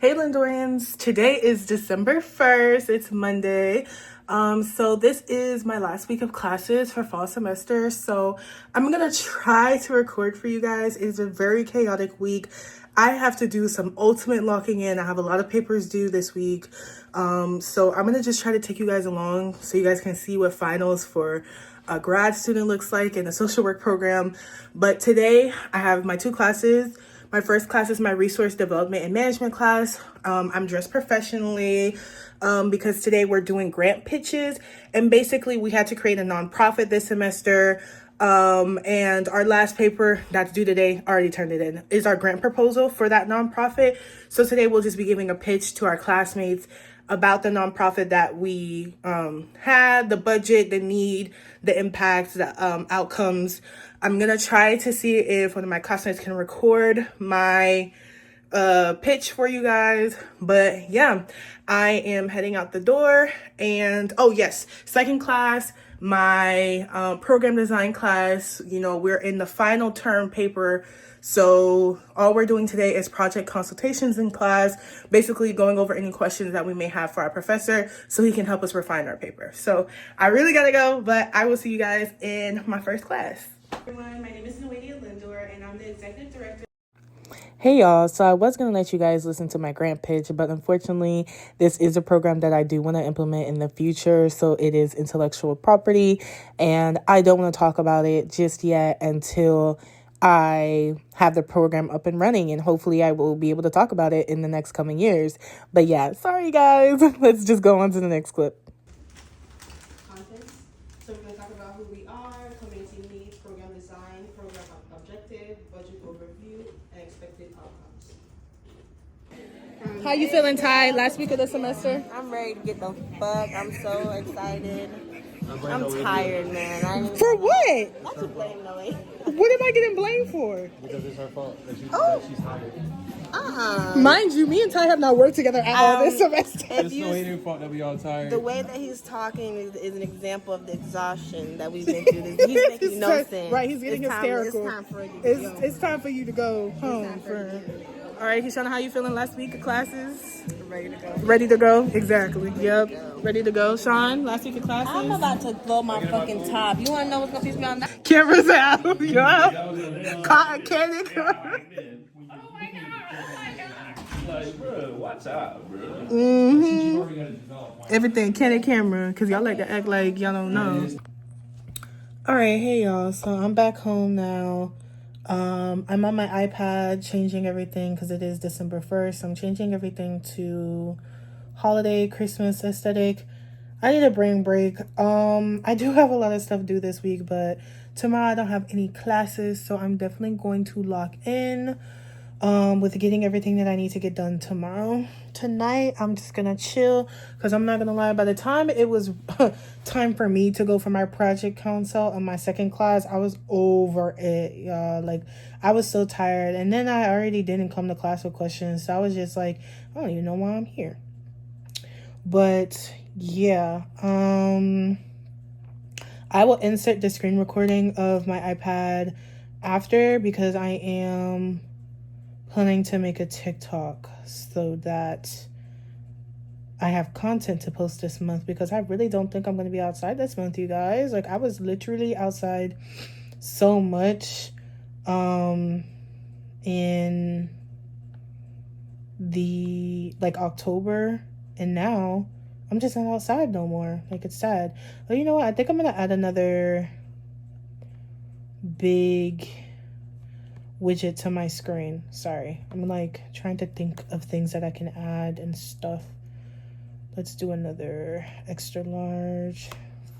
Hey Lindorians, today is December 1st. It's Monday. So this is my last week of classes for fall semester. So I'm gonna try to record for you guys. It's a very chaotic week. I have to do some ultimate locking in. I have a lot of papers due this week. So I'm gonna just try to take you guys along so you guys can see what finals for a grad student looks like in the social work program. But today I have my two classes. My first class is my resource development and management class. I'm dressed professionally because today we're doing grant pitches. And basically we had to create a nonprofit this semester. And our last paper that's due today, already turned it in, is our grant proposal for that nonprofit. So today we'll just be giving a pitch to our classmates about the nonprofit that we had, the budget, the need, the impacts, the outcomes. I'm gonna try to see if one of my classmates can record my pitch for you guys. But yeah, I am heading out the door. And oh yes, second class, my program design class, we're in the final term paper. So all we're doing today is project consultations in class, basically going over any questions that we may have for our professor so he can help us refine our paper. So I really gotta go, but I will see you guys in my first class. Everyone, my name is Noelia Lindor and I'm the executive director. Hey y'all, so I was going to let you guys listen to my grant pitch, but unfortunately this is a program that I do want to implement in the future. So it is intellectual property and I don't want to talk about it just yet until I have the program up and running, and hopefully I will be able to talk about it in the next coming years. But yeah, sorry guys, let's just go on to the next clip. Contents. So we're going to talk about who we are, community needs, program design, program objective, budget overview, and expected outcomes. How you feeling, Ty? Last week of the semester? I'm ready to get the fuck. I'm so excited. I'm tired, man. For what? Not to blame no way. What am I getting blamed for? Because it's her fault that she's tired. Mind you, me and Ty have not worked together at all this semester. It's no Adrian's fault that we all tired. The way that he's talking is an example of the exhaustion that we've been through. He's making no sense. Right, he's getting hysterical. It's time for you to go home. All right, Kishana, how you feeling last week of classes? Ready to go. Ready to go? Exactly. Yep. Ready to go. Sean, last week of classes? I'm about to blow my fucking top. You want to know what's going to piss me off now? Cameras out. Yup. Cotton candy. Like, bro, watch out, bro. Everything Canon camera, because y'all like to act like y'all don't know. All right, hey y'all. So I'm back home now. I'm on my iPad changing everything because it is December 1st. I'm changing everything to holiday Christmas aesthetic. I need a brain break. I do have a lot of stuff due this week, but tomorrow I don't have any classes, so I'm definitely going to lock in with getting everything that I need to get done tomorrow. Tonight I'm just gonna chill because I'm not gonna lie, by the time it was time for me to go for my project consult on my second class, I was over it, y'all. Like, I was so tired, and then I already didn't come to class with questions, so I was just like, I don't even know why I'm here. But yeah, I will insert the screen recording of my iPad after, because I am planning to make a TikTok so that I have content to post this month, because I really don't think I'm going to be outside this month, you guys. Like, I was literally outside so much in the October, and now I'm just not outside no more. Like, it's sad. But you know what? I think I'm going to add another big widget to my screen. Sorry, I'm trying to think of things that I can add and stuff. Let's do another extra large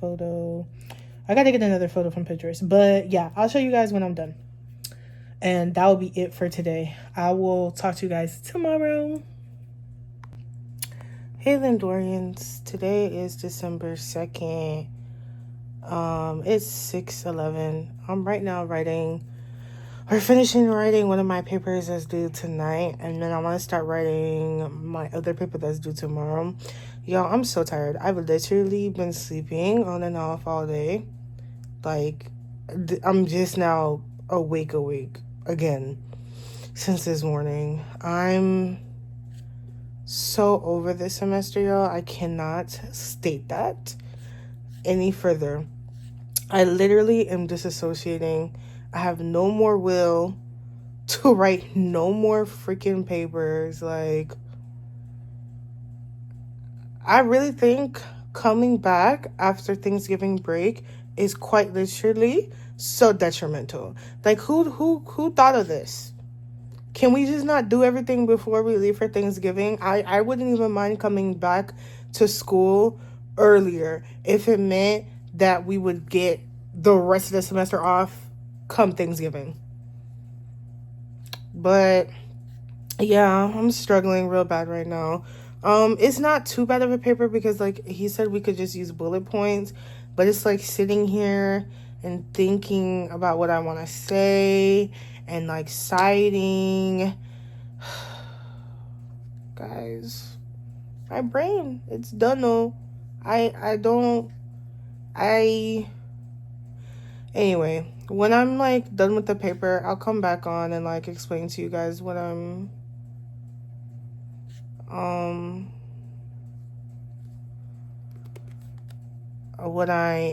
photo. I gotta get another photo from Pinterest, but yeah, I'll show you guys when I'm done. And that will be it for today. I will talk to you guys tomorrow. Hey Lindorians, today is December 2nd. It's 6:11. I'm right now finishing writing one of my papers that's due tonight, and then I want to start writing my other paper that's due tomorrow. Y'all, I'm so tired. I've literally been sleeping on and off all day. I'm just now awake again since this morning. I'm so over this semester, y'all. I cannot state that any further. I literally am disassociating. I have no more will to write no more freaking papers. Like, I really think coming back after Thanksgiving break is quite literally so detrimental. Like, who thought of this? Can we just not do everything before we leave for Thanksgiving? I wouldn't even mind coming back to school earlier if it meant that we would get the rest of the semester off come Thanksgiving. But yeah, I'm struggling real bad right now. It's not too bad of a paper because like he said we could just use bullet points, but it's like sitting here and thinking about what I want to say and like citing. Guys, my brain, it's done though. Anyway, when I'm like done with the paper, I'll come back on and like explain to you guys what I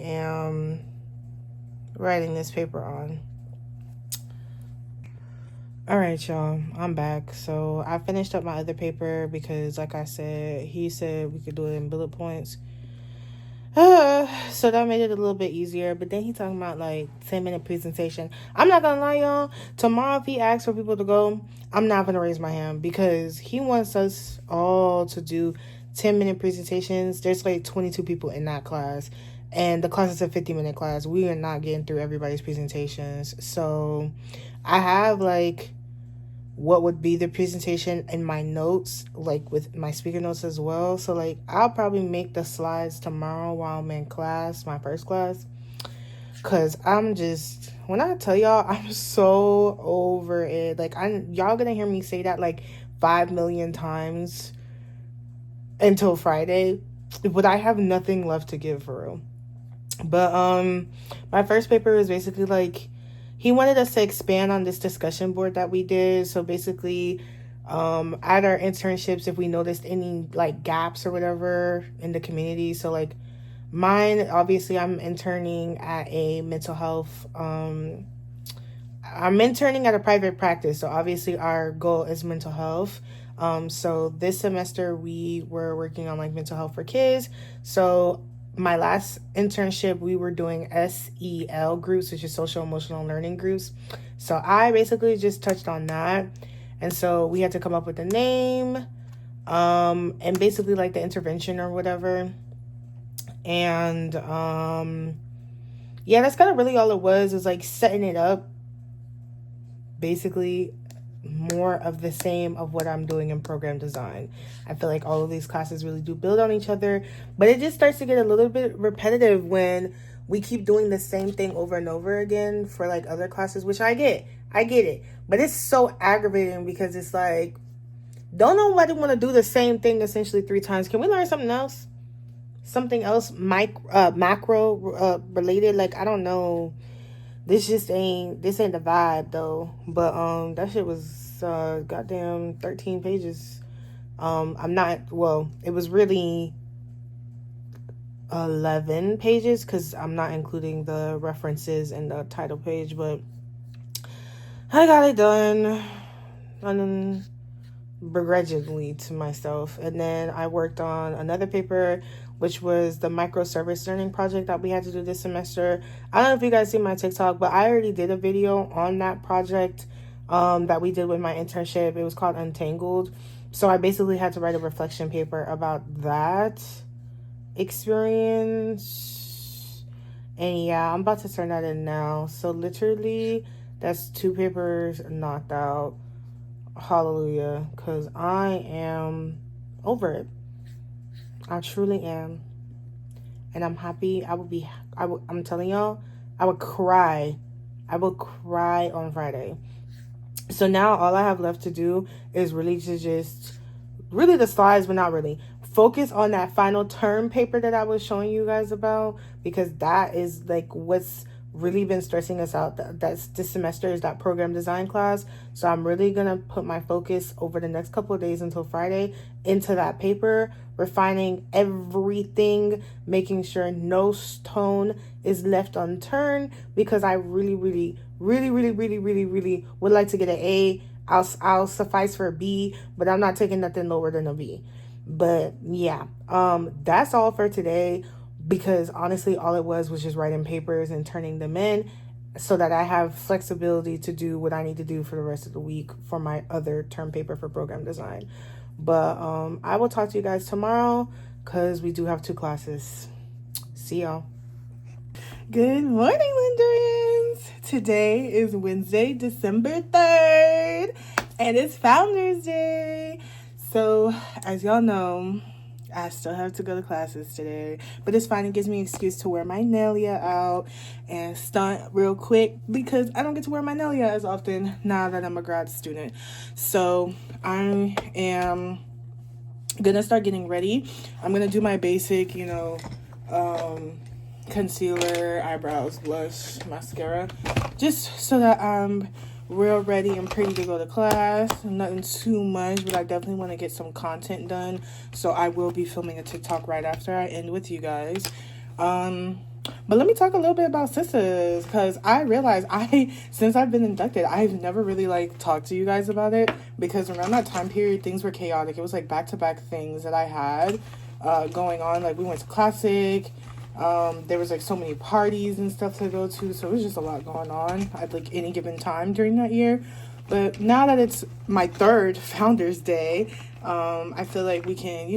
am writing this paper on. All right, y'all, I'm back. So I finished up my other paper because, like I said, he said we could do it in bullet points. So that made it a little bit easier. But then he talking about like 10-minute presentation. I'm not gonna lie, y'all. Tomorrow, if he asks for people to go, I'm not gonna raise my hand because he wants us all to do 10-minute presentations. There's like 22 people in that class, and the class is a 50-minute class. We are not getting through everybody's presentations. So I have like what would be the presentation in my notes, like with my speaker notes as well. So like I'll probably make the slides tomorrow while I'm in class, my first class, because when I tell y'all, I'm so over it. Like y'all gonna hear me say that like 5 million times until Friday, but I have nothing left to give for real. But my first paper is basically like he wanted us to expand on this discussion board that we did. So basically, at our internships, if we noticed any like gaps or whatever in the community. So like mine, obviously I'm interning at a mental health, I'm interning at a private practice. So obviously our goal is mental health. So this semester we were working on like mental health for kids. So my last internship, we were doing SEL groups, which is social emotional learning groups. So I basically just touched on that. And so we had to come up with a name, and basically like the intervention or whatever. And yeah, that's kind of really all it was. It was like setting it up, basically more of the same of what I'm doing in program design. I feel like all of these classes really do build on each other, but it just starts to get a little bit repetitive when we keep doing the same thing over and over again for like other classes, which I get it, but it's so aggravating because it's like, don't nobody want to do the same thing essentially 3 times. Can we learn something else? Something else macro related? Like, I don't know. This ain't the vibe though. But that shit was goddamn 13 pages. It was really 11 pages because I'm not including the references in the title page, but I got it done begrudgingly to myself. And then I worked on another paper, which was the microservice learning project that we had to do this semester. I don't know if you guys see my TikTok, but I already did a video on that project that we did with my internship. It was called Untangled. So I basically had to write a reflection paper about that experience. And yeah, I'm about to turn that in now. So literally, that's 2 papers knocked out. Hallelujah. Because I am over it. I truly am. And I'm happy. I'm telling y'all, I would cry. I will cry on Friday. So now all I have left to do is really the slides, but not really. Focus on that final term paper that I was showing you guys about, because that is like what's really been stressing us out. That's this semester is that program design class. So I'm really going to put my focus over the next couple of days until Friday into that paper, refining everything, making sure no stone is left unturned, because I really would like to get an A. I'll suffice for a B, but I'm not taking nothing lower than a B. But yeah, that's all for today, because honestly all it was just writing papers and turning them in so that I have flexibility to do what I need to do for the rest of the week for my other term paper for program design. But I will talk to you guys tomorrow because we do have 2 classes. See y'all. Good morning, Lindorians. Today is Wednesday, December 3rd, and it's Founders Day. So, as y'all know, I still have to go to classes today, but it's fine. It gives me an excuse to wear my Nelia out and stunt real quick, because I don't get to wear my Nelia as often now that I'm a grad student. So I am gonna start getting ready. I'm gonna do my basic, concealer, eyebrows, blush, mascara, just so that I'm real ready and pretty to go to class. Nothing too much, but I definitely want to get some content done, so I will be filming a TikTok right after I end with you guys. But let me talk a little bit about sisters, because I realized since I've been inducted, I've never really talked to you guys about it, because around that time period things were chaotic. It was back-to-back things that I had going on. We went to Classic. There was so many parties and stuff to go to, so it was just a lot going on at any given time during that year. But now that it's my 3rd Founders Day, I feel like we can,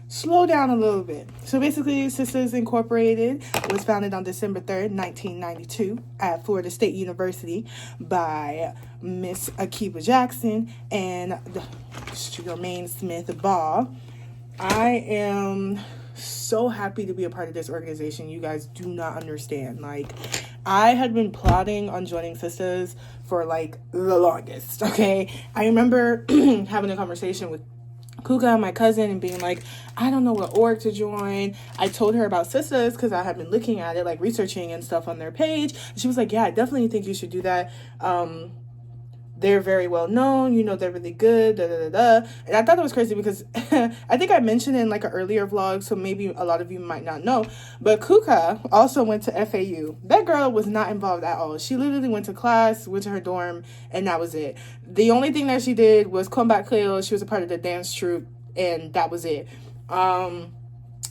slow down a little bit. So basically, Sisters Incorporated was founded on December 3rd, 1992 at Florida State University by Miss Akiba Jackson and Jermaine Smith Ball. I am so happy to be a part of this organization. You guys do not understand. I had been plotting on joining Sisters for the longest. Okay, I remember having a conversation with Kuka, my cousin, and being I don't know what org to join. I told her about Sisters because I had been looking at it, researching and stuff on their page. And she was yeah, I definitely think you should do that. They're very well known, they're really good, And I thought that was crazy because I think I mentioned in an earlier vlog, so maybe a lot of you might not know, but Kuka also went to FAU. That girl was not involved at all. She literally went to class, went to her dorm, and that was it. The only thing that she did was combat Cleo. She was a part of the dance troupe, and that was it.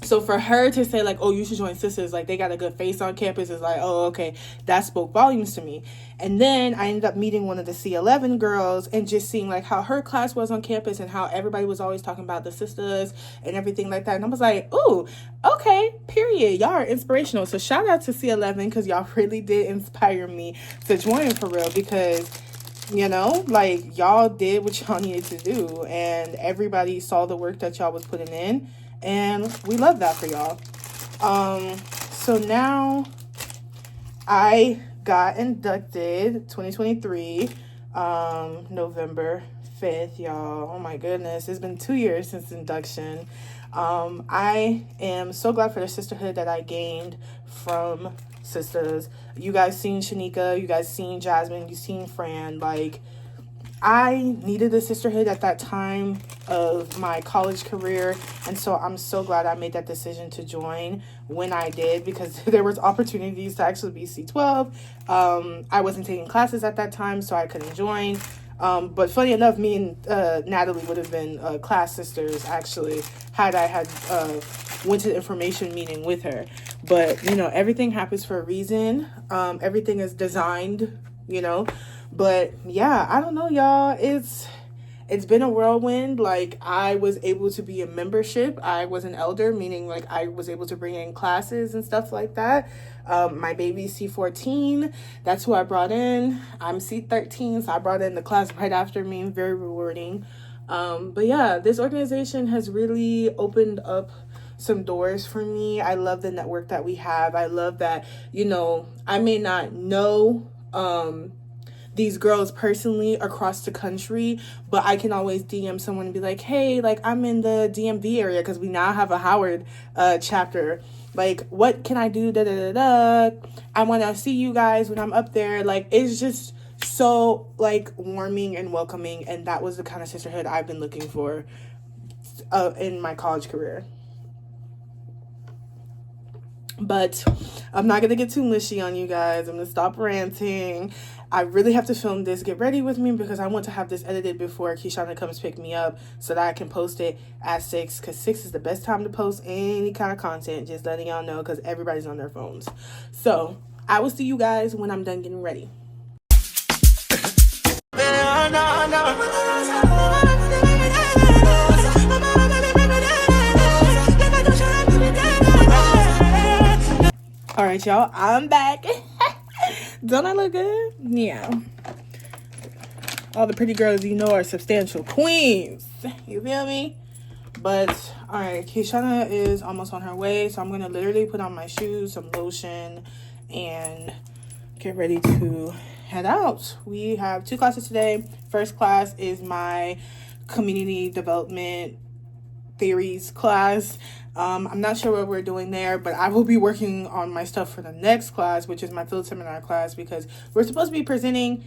So for her to say oh, you should join Sisters, they got a good face on campus, is oh, okay, that spoke volumes to me. And then I ended up meeting one of the C11 girls and just seeing how her class was on campus and how everybody was always talking about the sisters and everything like that. And I was ooh, okay, period. Y'all are inspirational. So shout out to C11, because y'all really did inspire me to join for real, because y'all did what y'all needed to do, and everybody saw the work that y'all was putting in. And we love that for y'all. So now I got inducted 2023, November 5th, y'all. Oh my goodness. It's been 2 years since induction. I am so glad for the sisterhood that I gained from Sisters. You guys seen Shanika, you guys seen Jasmine, you seen Fran. I needed a sisterhood at that time of my college career, and so I'm so glad I made that decision to join when I did, because there was opportunities to actually be C12. I wasn't taking classes at that time, so I couldn't join. But funny enough, me and Natalie would have been class sisters, actually, had I went to the information meeting with her. But, everything happens for a reason. Everything is designed, But yeah, I don't know, y'all. It's been a whirlwind. I was able to be a membership. I was an elder, meaning I was able to bring in classes and stuff like that. My baby's C14. That's who I brought in. I'm C13, so I brought in the class right after me. Very rewarding. But yeah, this organization has really opened up some doors for me. I love the network that we have. I love that, I may not know these girls personally across the country, but I can always DM someone and be like, hey, like I'm in the DMV area because we now have a Howard chapter. Like, what can I do? Da da da da. I want to see you guys when I'm up there. Like, it's just so like warming and welcoming, and that was the kind of sisterhood I've been looking for in my college career. But I'm not gonna get too mushy on you guys. I'm gonna stop ranting. I really have to film this. Get ready with me because I want to have this edited before Keshana comes pick me up so that I can post it at 6, because 6 is the best time to post any kind of content. Just letting y'all know because everybody's on their phones. So I will see you guys when I'm done getting ready. All right, y'all, I'm back. Don't I look good? Yeah. All the pretty girls you know are substantial queens. You feel me? But, all right, Keshana is almost on her way, so I'm going to literally put on my shoes, some lotion, and get ready to head out. We have 2 classes today. First class is my community development theories class. I'm not sure what we're doing there, but I will be working on my stuff for the next class, which is my field seminar class, because we're supposed to be presenting.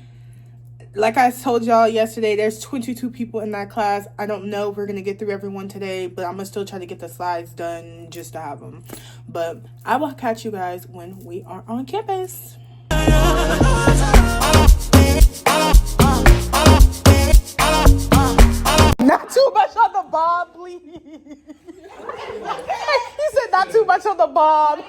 Like I told y'all yesterday, there's 22 people in that class. I don't know if we're going to get through everyone today, but I'm going to still try to get the slides done just to have them. But I will catch you guys when we are on campus. Not too much on the bob, please. He said not too much on the bob.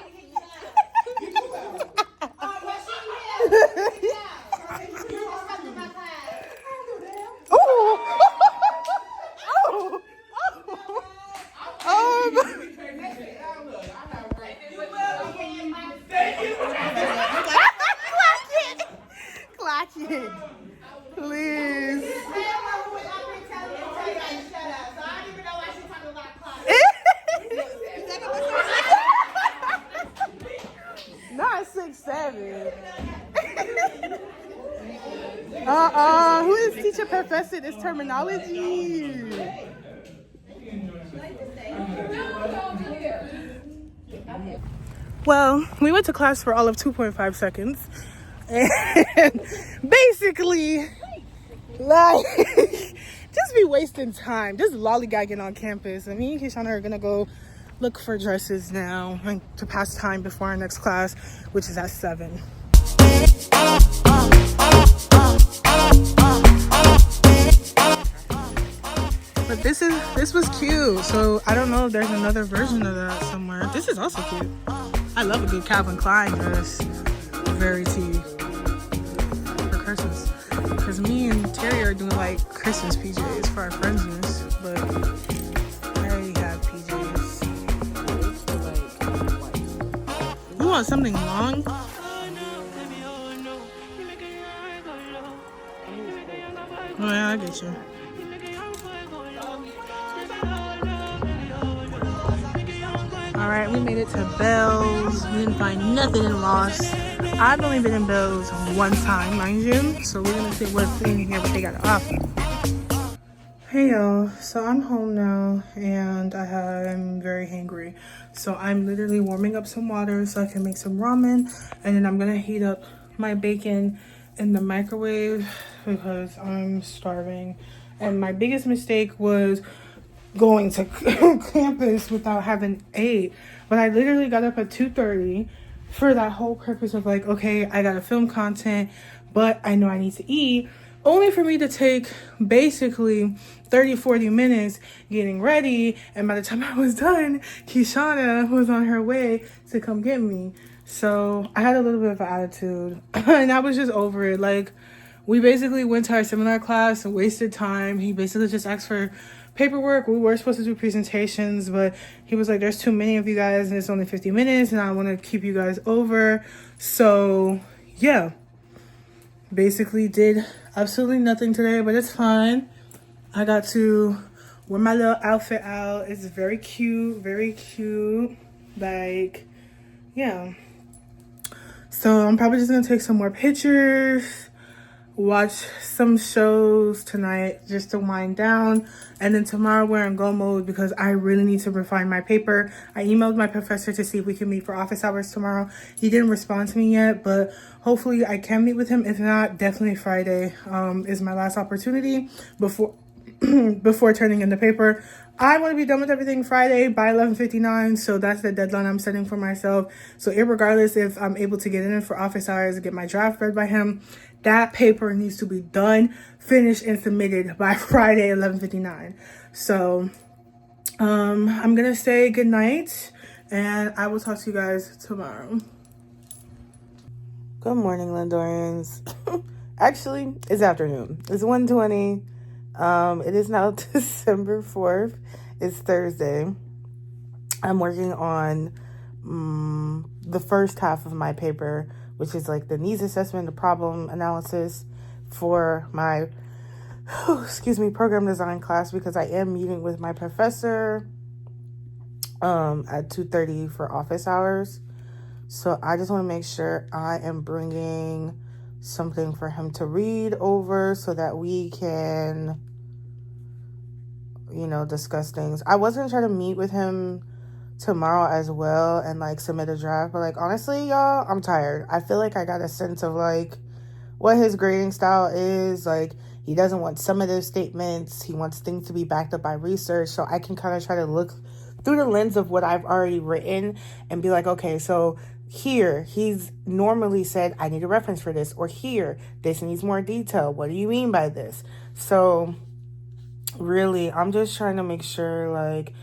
Clock it. Please. Not 6'7". Who is teacher professor this terminology? Well, we went to class for all of 2.5 seconds. And basically, like, just be wasting time. Just lollygagging on campus. And me and Keshana are going to go look for dresses now and to pass time before our next class, which is at 7. But this was cute. So I don't know if there's another version of that somewhere. This is also cute. I love a good Calvin Klein dress. Very tea for Christmas. Because me and Terry are doing like Christmas PJs for our friends use. But I already have PJs. You want something long? Oh yeah, I get you. Alright, we made it to Bell's. We didn't find nothing in Ross. I've only been in Bell's one time, mind you. So we're gonna see what's in here, what they got to offer. Hey y'all, so I'm home now and I'm very hangry. So I'm literally warming up some water so I can make some ramen, and then I'm gonna heat up my bacon in the microwave because I'm starving. And my biggest mistake was going to campus without having ate. But I literally got up at 2:30 for that whole purpose of like, okay, I gotta film content, but I know I need to eat, only for me to take basically 30-40 minutes getting ready. And by the time I was done, Keshana was on her way to come get me. So I had a little bit of an attitude and I was just over it. Like, we basically went to our seminar class and wasted time. He basically just asked for paperwork. We were supposed to do presentations, but he was like, there's too many of you guys and it's only 50 minutes and I want to keep you guys over. So yeah, basically did absolutely nothing today, but it's fine. I got to wear my little outfit out. It's very cute, very cute. Like, yeah. So I'm probably just gonna take some more pictures watch some shows tonight just to wind down. And then tomorrow we're in go mode because I really need to refine my paper. I emailed my professor to see if we can meet for office hours tomorrow. He didn't respond to me yet, but hopefully I can meet with him. If not, definitely Friday is my last opportunity before before turning in the paper. I want to be done with everything Friday by 11:59, so that's the deadline I'm setting for myself. So irregardless if I'm able to get in for office hours and get my draft read by him, that paper needs to be done, finished, and submitted by Friday 11:59. So I'm gonna say good night, and I will talk to you guys tomorrow. Good morning, Lindorians. Actually, it's afternoon. It's 1:20. It is now December 4th. It's Thursday. I'm working on the first half of my paper, which is like the needs assessment, the problem analysis for my program design class, because I am meeting with my professor at 2:30 for office hours. So I just want to make sure I am bringing something for him to read over so that we can, discuss things. I was going to try to meet with him tomorrow as well and like submit a draft, but like honestly, y'all, I'm tired. I feel like I got a sense of like what his grading style is. Like, he doesn't want summative statements. He wants things to be backed up by research. So I can kind of try to look through the lens of what I've already written and be like, okay, so here he's normally said, I need a reference for this, or here, this needs more detail. What do you mean by this? So really, I'm just trying to make sure, like,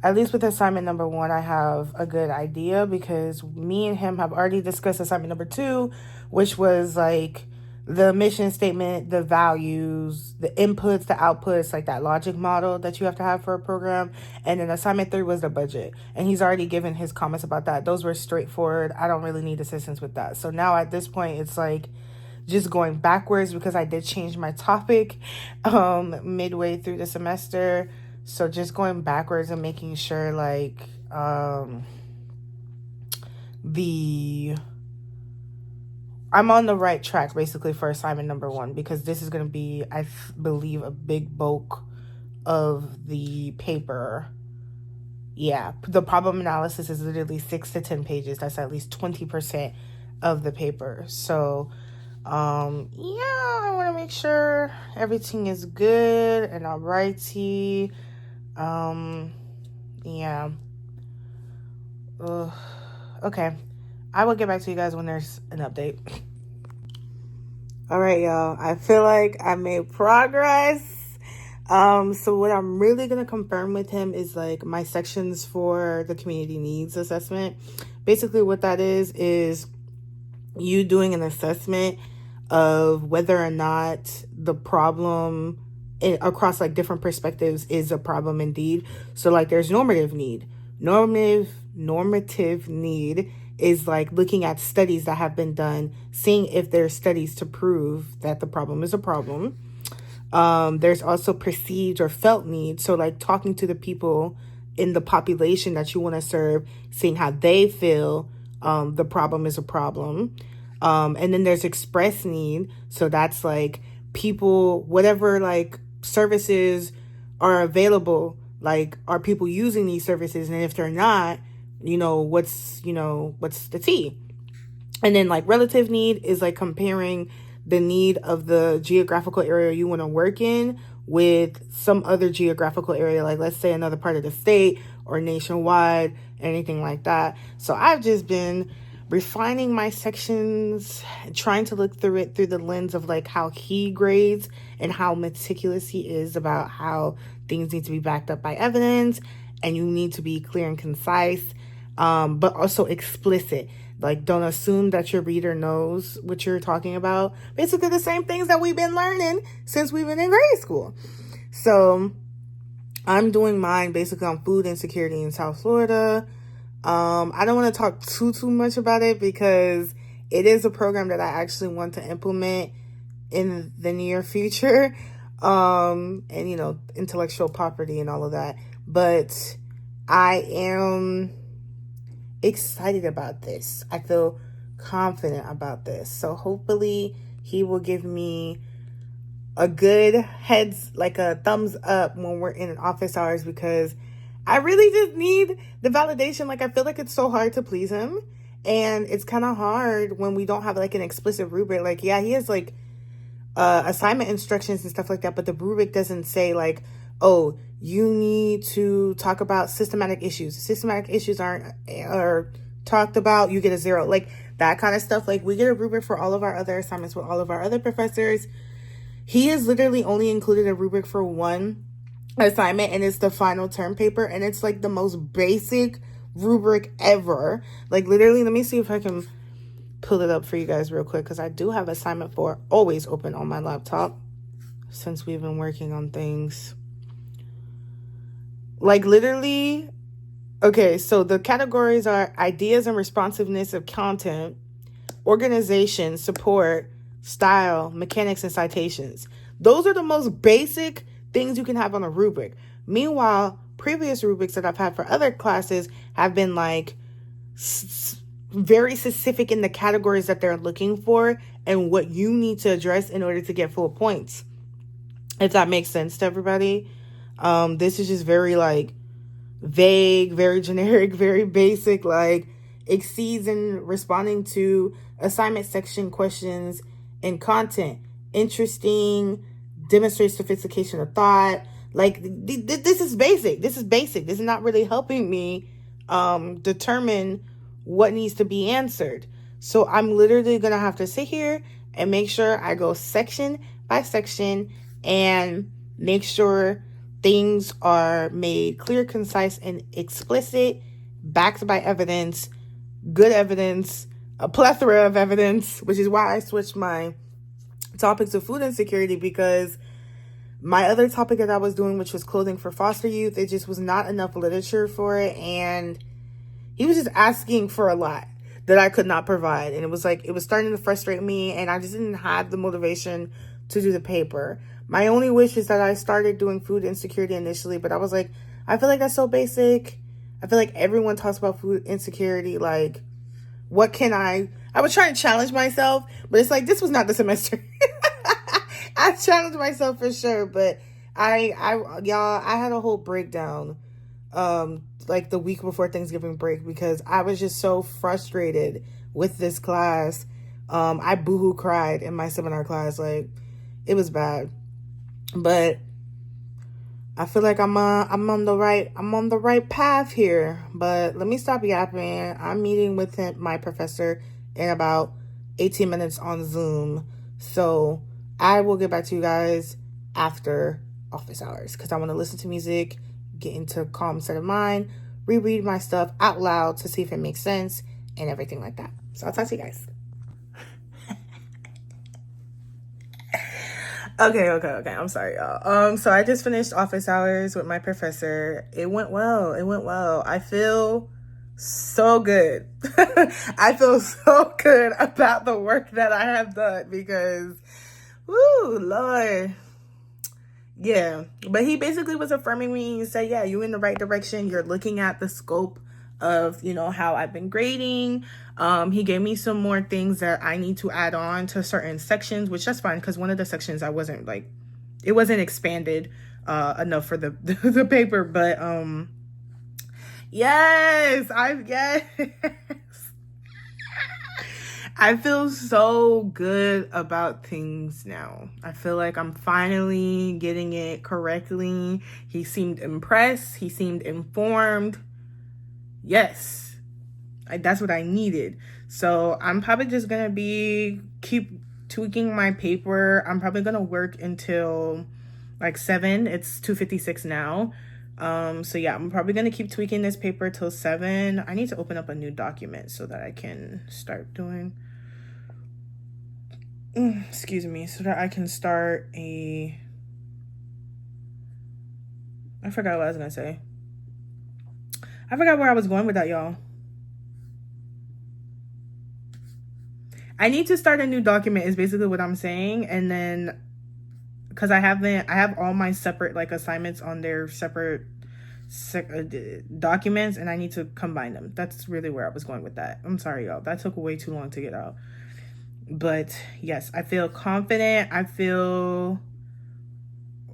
at least with assignment number 1, I have a good idea, because me and him have already discussed assignment number 2, which was like the mission statement, the values, the inputs, the outputs, like that logic model that you have to have for a program. And then assignment 3 was the budget. And he's already given his comments about that. Those were straightforward. I don't really need assistance with that. So now at this point, it's like just going backwards, because I did change my topic midway through the semester. So just going backwards and making sure like I'm on the right track basically for assignment number 1, because this is going to be, I believe, a big bulk of the paper. Yeah, the problem analysis is literally 6 to 10 pages. That's at least 20% of the paper. So I want to make sure everything is good and alrighty. Yeah. Okay. I will get back to you guys when there's an update. All right, y'all. I feel like I made progress. So what I'm really going to confirm with him is like my sections for the community needs assessment. Basically what that is you doing an assessment of whether or not the problem across like different perspectives is a problem indeed. So like there's normative need. Normative need is like looking at studies that have been done, seeing if there's studies to prove that the problem is a problem. There's also perceived or felt need. So like talking to the people in the population that you want to serve, seeing how they feel the problem is a problem. And then there's express need. So that's like people, whatever like services are available, like are people using these services? And if they're not, what's the T? And then like relative need is like comparing the need of the geographical area you want to work in with some other geographical area, like let's say another part of the state or nationwide, anything like that. So I've just been refining my sections, trying to look through it through the lens of like how he grades and how meticulous he is about how things need to be backed up by evidence, and you need to be clear and concise, but also explicit. Like, don't assume that your reader knows what you're talking about. Basically the same things that we've been learning since we've been in grade school. So I'm doing mine basically on food insecurity in South Florida. I don't want to talk too much about it because it is a program that I actually want to implement in the near future. And, intellectual property and all of that. But I am excited about this. I feel confident about this. So hopefully he will give me a good like a thumbs up when we're in office hours, because I really just need the validation. Like, I feel like it's so hard to please him, and it's kind of hard when we don't have like an explicit rubric. Like, yeah, he has like assignment instructions and stuff like that, but the rubric doesn't say like, oh, you need to talk about systematic issues. Systematic issues are talked about, you get a 0. Like, that kind of stuff. Like, we get a rubric for all of our other assignments with all of our other professors. He has literally only included a rubric for one assignment, and it's the final term paper, and it's like the most basic rubric ever. Like, literally, let me see if I can pull it up for you guys real quick, because I do have assignment 4 always open on my laptop since we've been working on things. Like, literally, okay, so the categories are ideas and responsiveness of content, organization, support, style, mechanics, and citations. Those are the most basic things you can have on a rubric. Meanwhile, previous rubrics that I've had for other classes have been like very specific in the categories that they're looking for and what you need to address in order to get full points. If that makes sense to everybody. This is just very like vague, very generic, very basic, like exceeds in responding to assignment section questions and content. Interesting, demonstrates sophistication of thought. Like, this is basic. This is not really helping me determine what needs to be answered. So I'm literally gonna have to sit here and make sure I go section by section and make sure things are made clear, concise, and explicit, backed by evidence, good evidence, a plethora of evidence, which is why I switched my topics to food insecurity, because my other topic that I was doing, which was clothing for foster youth, it just was not enough literature for it, and he was just asking for a lot that I could not provide, and it was like, it was starting to frustrate me, and I just didn't have the motivation to do the paper. My only wish is that I started doing food insecurity initially, but I was like, I feel like that's so basic. I feel like everyone talks about food insecurity. Like, what can I was trying to challenge myself, but it's like, this was not the semester. I challenged myself for sure, but y'all, I had a whole breakdown, like the week before Thanksgiving break, because I was just so frustrated with this class. I boohoo cried in my seminar class. Like, it was bad, but I feel like I'm on the right path here. But let me stop yapping. I'm meeting with my professor in about 18 minutes on Zoom. So I will get back to you guys after office hours, because I want to listen to music, get into a calm set of mind, reread my stuff out loud to see if it makes sense and everything like that. So I'll talk to you guys. Okay. I'm sorry, y'all. So I just finished office hours with my professor. It went well. I feel so good. I feel so good about the work that I have done, because, woo, Lord. Yeah. But he basically was affirming me and said, yeah, you're in the right direction. You're looking at the scope of, how I've been grading. He gave me some more things that I need to add on to certain sections, which that's fine, because one of the sections I wasn't like, it wasn't expanded enough for the paper. But yes, I feel so good about things now. I feel like I'm finally getting it correctly. He seemed impressed. He seemed informed. Yes, that's what I needed. So I'm probably just going to keep tweaking my paper. I'm probably going to work until like 7. It's 2:56 now. So yeah, I'm probably going to keep tweaking this paper till 7. I need to open up a new document so that I can start doing, so that I can start I forgot what I was going to say. I forgot where I was going with that, y'all. I need to start a new document is basically what I'm saying. And then, because I have all my separate like assignments on their separate documents, and I need to combine them. That's really where I was going with that. I'm sorry, y'all. That took way too long to get out. But yes, I feel confident. I feel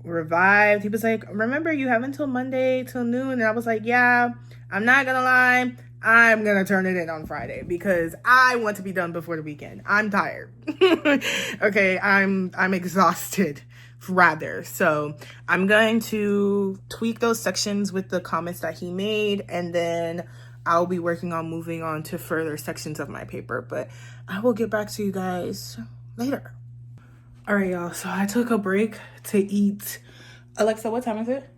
revived. He was like, remember, you have until Monday till noon. And I was like, yeah, I'm not gonna lie, I'm gonna turn it in on Friday because I want to be done before the weekend. I'm tired. Okay, I'm exhausted rather. So I'm going to tweak those sections with the comments that he made, and then I'll be working on moving on to further sections of my paper. But I will get back to you guys later. All right, y'all, so I took a break to eat. Alexa, what time is it?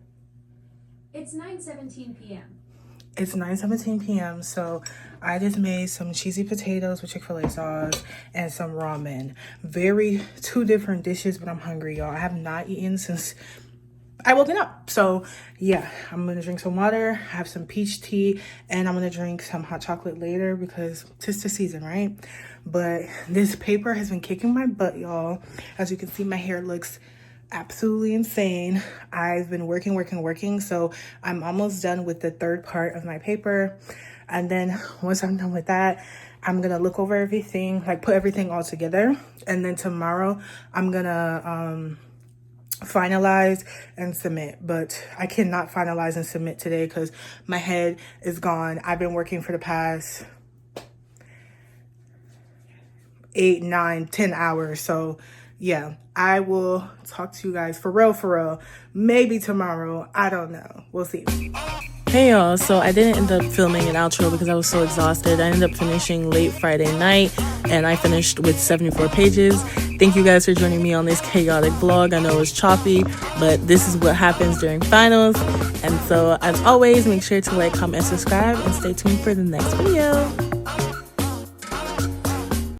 It's 9:17 p.m. It's 9:17 p.m. So I just made some cheesy potatoes with Chick-fil-A sauce and some ramen. Two different dishes, but I'm hungry, y'all. I have not eaten since I woken up. So yeah, I'm gonna drink some water, have some peach tea, and I'm gonna drink some hot chocolate later because tis the season, right? But this paper has been kicking my butt, y'all. As you can see, my hair looks absolutely insane. I've been working, so I'm almost done with the third part of my paper. And then once I'm done with that, I'm gonna look over everything, like put everything all together. And then tomorrow I'm gonna finalize and submit. But I cannot finalize and submit today because my head is gone. I've been working for the past 8, 9, 10 hours. So yeah, I will talk to you guys for real, maybe tomorrow. I don't know. We'll see. Hey y'all, so I didn't end up filming an outro because I was so exhausted. I ended up finishing late Friday night and I finished with 74 pages. Thank you guys for joining me on this chaotic vlog. I know it's choppy, but this is what happens during finals. And so as always, make sure to like, comment, and subscribe, and stay tuned for the next video.